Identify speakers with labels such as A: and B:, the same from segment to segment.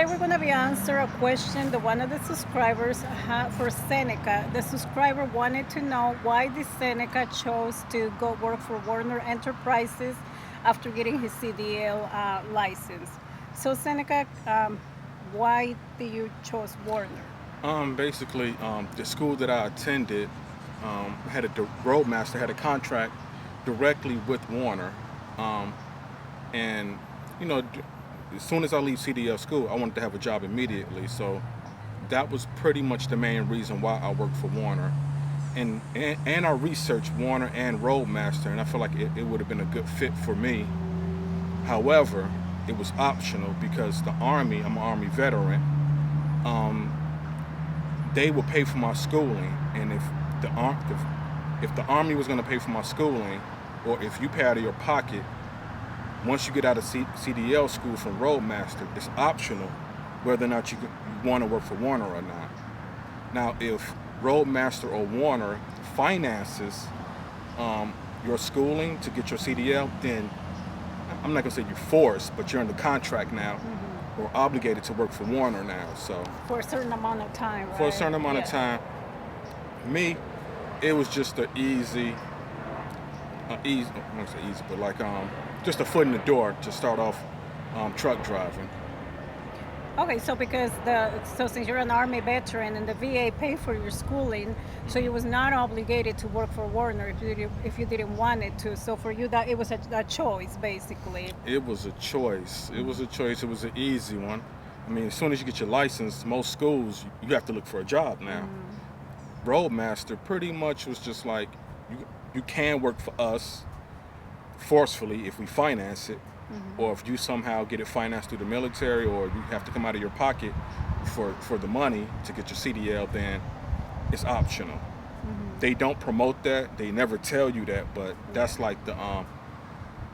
A: today we're going to be answer a question that one of the subscribers had for Seneca. The subscriber wanted to know why did Seneca chose to go work for Werner Enterprises after getting his CDL license. So Seneca, why did you chose Werner?
B: Basically, the school that I attended had roadmaster had a contract directly with Warner, um, and you know, as soon as I leave CDL school, I wanted to have a job immediately. So that was pretty much the main reason why I worked for Warner, and I researched Warner and Roadmaster, and I feel like it would have been a good fit for me. However, it was optional because the Army, I'm an Army veteran. Um, they would pay for my schooling, and if the Army was going to pay for my schooling, or if you pay out of your pocket, once you get out of CDL school from Roadmaster, it's optional whether or not you want to work for Warner or not. Now, if Roadmaster or Warner finances your schooling to get your CDL, then I'm not going to say you're forced, but you're under contract now, or obligated to work for Warner now. So
A: For a certain amount of time, right?
B: for a certain amount of time, me, it was just I won't say easy, but like just a foot in the door to start off truck driving.
A: Okay, so since you're an Army veteran and the VA paid for your schooling, so you was not obligated to work for Warner if you didn't want it to. So for you, that it was a choice, basically.
B: It was a choice. It was a choice. It was an easy one. I mean, as soon as you get your license, most schools you have to look for a job now. Roadmaster pretty much was just like you can work for us forcefully if we finance it, or if you somehow get it financed through the military, or you have to come out of your pocket for the money to get your CDL, then it's optional. They don't promote that. They never tell you that, but that's like the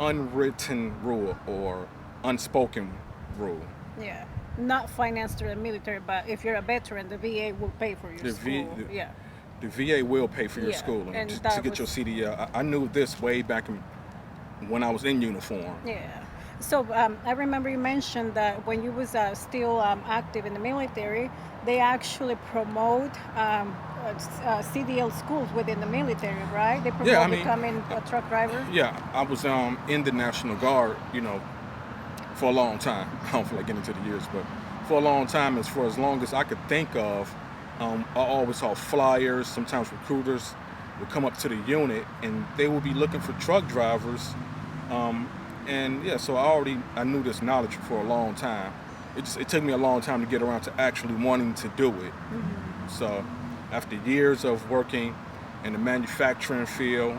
B: unwritten rule or unspoken rule.
A: Yeah, not financed through the military, but if you're a veteran, the VA will pay for your school. Yeah.
B: The VA will pay for your
A: Yeah,
B: schooling
A: and
B: to
A: that
B: get your
A: was
B: CDL. I knew this way back when I was in uniform.
A: yeah. So I remember you mentioned that when you was still active in the military, they actually promote CDL schools within the military, right? They
B: Yeah, I
A: promote
B: mean,
A: becoming a truck driver.
B: yeah, I was in the National Guard, for a long time. I don't feel like getting into the years, but for a long time, for as long as I could think of, I always saw flyers. Sometimes recruiters would come up to the unit, and they would be looking for truck drivers. And yeah, so I knew this knowledge for a long time. It took me a long time to get around to actually wanting to do it. So after years of working in the manufacturing field,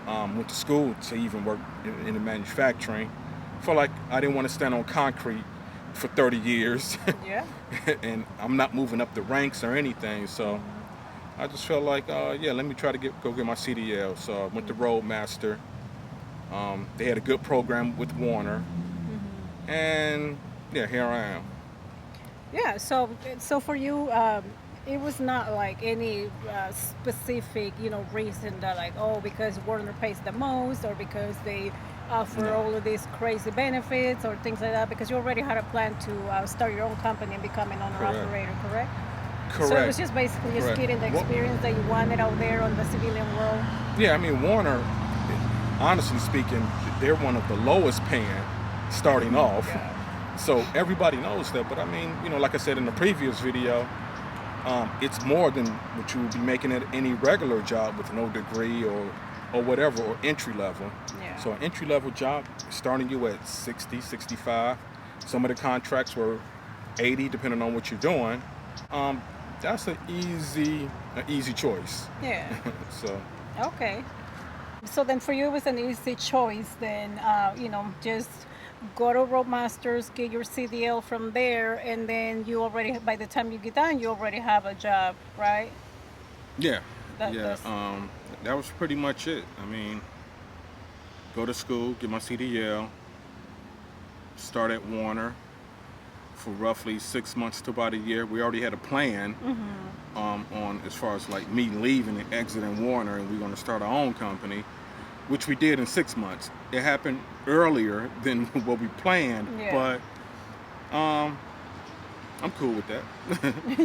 B: went to school to even work in the manufacturing. Felt like I didn't want to stand on concrete for 30 years,
A: Yeah.
B: and I'm not moving up the ranks or anything. So I just felt like, yeah, let me try to go get my CDL. So I went to Roadmaster. They had a good program with Warner, and yeah, here I am.
A: Yeah. So for you, it was not like any specific, reason that like, oh, because Warner pays the most, or because they offer
B: No,
A: all of these crazy benefits or things like that. Because you already had a plan to start your own company and become an owner
B: correct,
A: operator, correct? So it was
B: correct,
A: just basically just
B: correct.
A: getting the
B: What?
A: experience that you wanted out there on the civilian world.
B: Yeah, I mean Warner. Honestly speaking, they're one of the lowest paying starting off.
A: Yeah.
B: So everybody knows that. But I mean, like I said in the previous video, it's more than what you would be making at any regular job with no degree or whatever, or entry level.
A: Yeah.
B: So an entry level job starting you at 60, 65. Some of the contracts were 80, depending on what you're doing. That's an easy choice.
A: Yeah.
B: So
A: Okay. So then for you, it was an easy choice then, just go to Roadmasters, get your CDL from there, and then you already, by the time you get done, you already have a job, right?
B: yeah,
A: That,
B: yeah.
A: that's,
B: That was pretty much it. I mean, go to school, get my CDL, start at Warner for roughly 6 months to about a year. We already had a plan on as far as like me leaving and exiting Warner, and we're going to start our own company, which we did in 6 months. It happened earlier than what we planned,
A: yeah.
B: but um, I'm cool with that.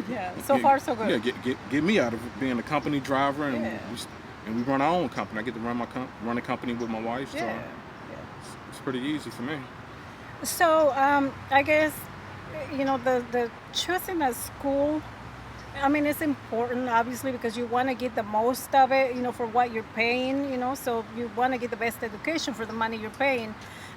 A: Yeah, so far so
B: Yeah,
A: good.
B: get me out of being a company driver, and
A: Yeah,
B: we run our own company. I get to run a company with my wife, so
A: yeah, yeah.
B: it's pretty easy for me.
A: So I guess the choosing a school. I mean, it's important, obviously, because you want to get the most of it, for what you're paying, so you want to get the best education for the money you're paying.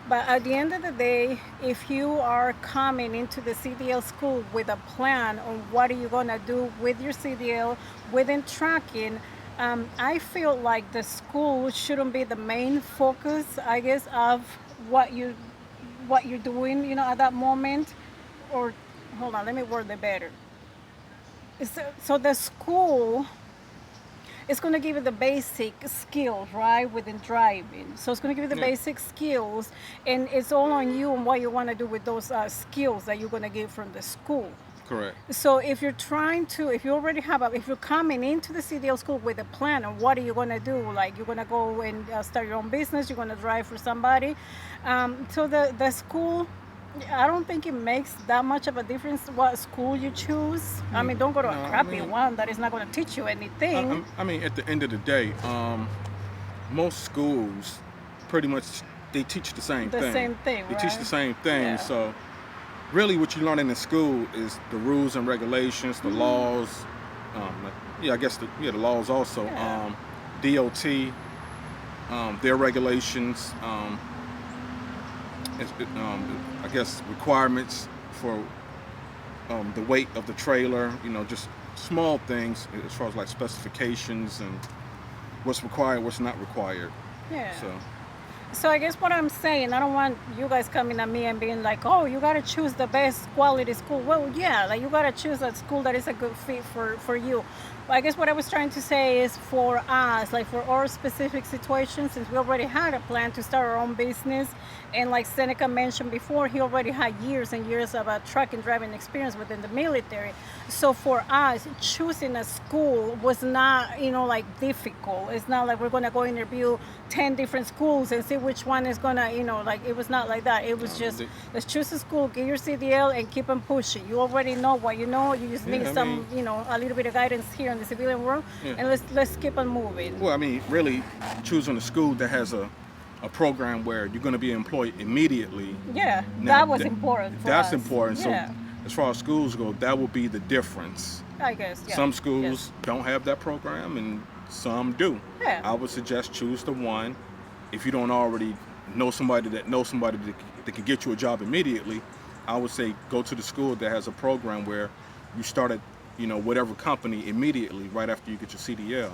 A: But at the end of the day, if you are coming into the CDL school with a plan on what are you going to do with your CDL, within tracking, I feel like the school shouldn't be the main focus, I guess, of what you what you're doing, at that moment. Or hold on, let me word it better. So the school is going to give you the basic skills, right, within driving. So it's going to give you the
B: Yeah,
A: basic skills, and it's all on you and what you want to do with those skills that you're going to get from the school.
B: correct.
A: So if you're trying to, if you already have if you're coming into the CDL school with a plan on what are you going to do, like you're going to go and start your own business, you're going to drive for somebody. So the school, I don't think it makes that much of a difference what school you choose. I mean, don't go to a
B: No, I
A: crappy
B: mean,
A: one that is not going to teach you anything.
B: I mean, at the end of the day, most schools pretty much they teach the same
A: The
B: thing.
A: same thing,
B: They teach the
A: right?
B: same thing.
A: Yeah.
B: So really, what you're learning in school is the rules and regulations, the laws. Yeah, I guess the laws also.
A: Yeah.
B: DOT, their regulations. I guess requirements for the weight of the trailer. Just small things as far as like specifications and what's required, what's not required.
A: Yeah.
B: So
A: So I guess what I'm saying, I don't want you guys coming at me and being like, "Oh, you gotta choose the best quality school." Well, yeah, like you gotta choose a school that is a good fit for you. But I guess what I was trying to say is for us, like for our specific situation, since we already had a plan to start our own business, and like Seneca mentioned before, he already had years and years of truck and driving experience within the military. So for us, choosing a school was not, like difficult. It's not like we're gonna go interview 10 different schools and see which one is gonna, like it was not like that. It was just
B: they,
A: let's choose a school, get your CDL, and keep on pushing. You already know what you know. You just need
B: yeah, I
A: some,
B: mean,
A: a little bit of guidance here in the civilian world,
B: yeah.
A: and let's keep on moving.
B: Well, I mean, really choosing a school that has a program where you're going to be employed immediately.
A: Yeah,
B: Now,
A: that was important for
B: that's
A: us.
B: important. So,
A: Yeah,
B: as far as schools go, that will be the difference.
A: I guess. Yeah.
B: Some
A: Yes.
B: schools don't have that program, and some do.
A: Yeah.
B: I would suggest choose the one. If you don't already know somebody that can get you a job immediately, I would say go to the school that has a program where you start at whatever company immediately right after you get your CDL.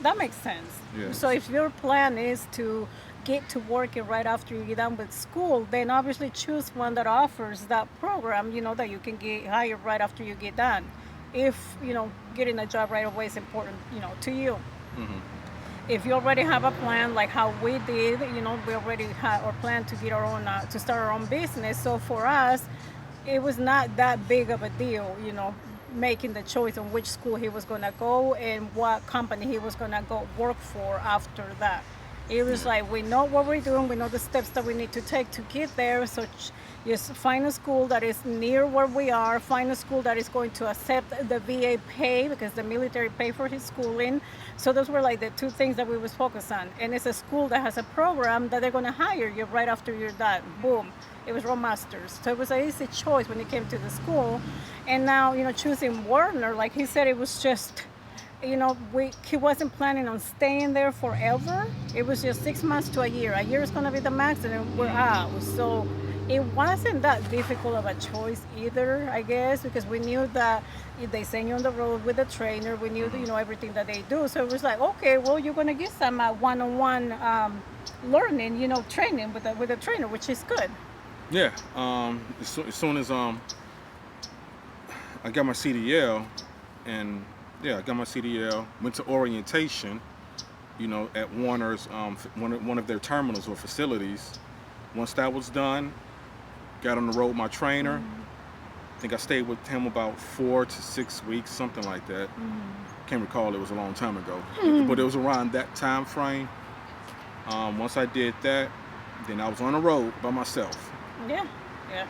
A: That makes sense.
B: Yeah.
A: So if your plan is to get to work right after you get done with school, then obviously choose one that offers that program, that you can get hired right after you get done. If, getting a job right away is important, to you.
B: Hmm.
A: If you already have a plan like how we did, we already had our plan to get our own, to start our own business. So for us, it was not that big of a deal, making the choice on which school he was going to go and what company he was going to go work for after that. It was like we know what we're doing, we know the steps that we need to take to get there. So just find a school that is near where we are, find a school that is going to accept the VA pay because the military pay for his schooling. So those were like the two things that we was focused on. And it's a school that has a program that they're going to hire you right after you're done. Boom. It was Roadmasters. So it was an easy choice when it came to the school. And now, choosing Werner, like he said, it was just, he wasn't planning on staying there forever. It was just 6 months to a year. A year is going to be the max, and then we're out. So it wasn't that difficult of a choice either, I guess, because we knew that if they send you on the road with a trainer, we knew, everything that they do. So it was like, okay, well, you're going to get some one-on-one learning, training with a trainer, which is good.
B: Yeah. As soon as I got my CDL, and I got my CDL, went to orientation, at Warner's, one of their terminals or facilities. Once that was done, got on the road with my trainer. I think I stayed with him about 4 to 6 weeks, something like that. Can't recall, it was a long time ago. But it was around that time frame. Once I did that, then I was on the road by myself.
A: Yeah, yeah.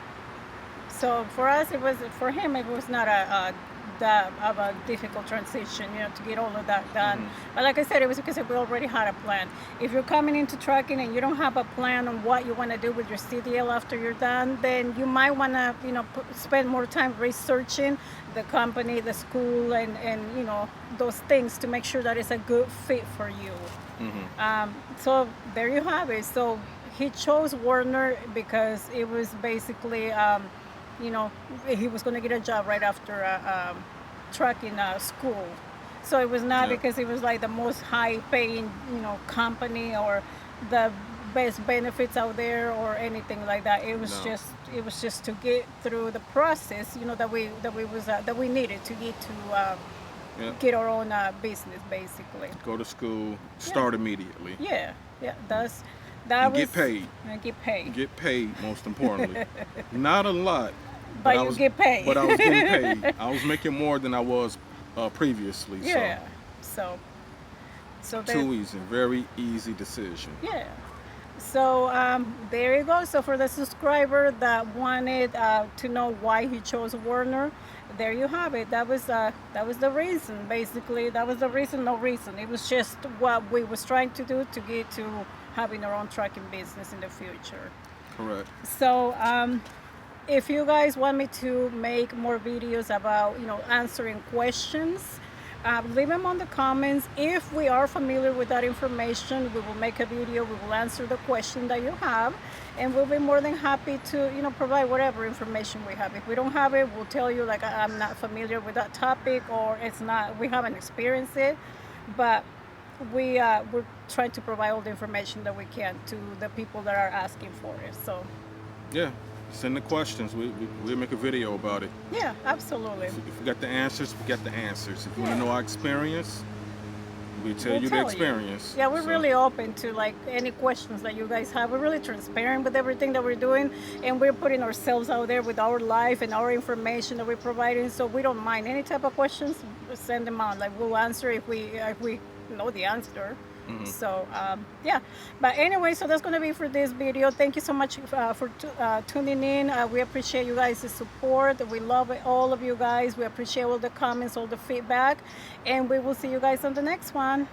A: So for us, it was for him. It was not a that of a difficult transition, to get all of that done.
B: Hmm.
A: But like I said, it was because we already had a plan. If you're coming into trucking and you don't have a plan on what you want to do with your CDL after you're done, then you might want to, spend more time researching the company, the school, and those things to make sure that it's a good fit for you.
B: Hmm.
A: So there you have it. So he chose Werner because it was basically, you know, he was going to get a job right after trucking school. So it was not
B: Yeah.
A: because it was like the most high paying, company or the best benefits out there or anything like that.
B: No.
A: It was just to get through the process, that we needed to
B: Yeah.
A: get our own business basically.
B: Go to school.
A: Yeah.
B: Start immediately.
A: Yeah, yeah, that
B: And
A: was
B: get paid.
A: get paid.
B: Get paid. Most importantly, not a lot,
A: But
B: I
A: you
B: was.
A: get paid.
B: But I was getting paid. I was making more than I was previously.
A: Yeah. So so there
B: Too easy. Very easy decision.
A: yeah. So there you go. So for the subscriber that wanted to know why he chose Werner, there you have it. That was the reason. Basically, that was the reason. No reason. It was just what we was trying to do to get to having our own trucking business in the future.
B: Correct.
A: So if you guys want me to make more videos about answering questions, leave them on the comments. If we are familiar with that information, we will make a video. We will answer the question that you have, and we'll be more than happy to provide whatever information we have. If we don't have it, we'll tell you like I'm not familiar with that topic, or it's not, we haven't experienced it, but we're trying to provide all the information that we can to the people that are asking for it. So
B: Yeah. Send the questions. We'll make a video about it.
A: yeah, absolutely.
B: If we got the answers, we got the answers. If you want
A: Yeah.
B: to know our experience, we tell
A: We'll
B: you the
A: tell
B: experience.
A: Yeah, we're
B: So,
A: really open to like any questions that you guys have. We're really transparent with everything that we're doing, and we're putting ourselves out there with our life and our information that we're providing. So we don't mind any type of questions. Send them out. Like we'll answer if we know the answer. So yeah, but anyway, so that's gonna be for this video. Thank you so much for tuning in. We appreciate you guys' support. We love all of you guys. We appreciate all the comments, all the feedback, and we will see you guys on the next one.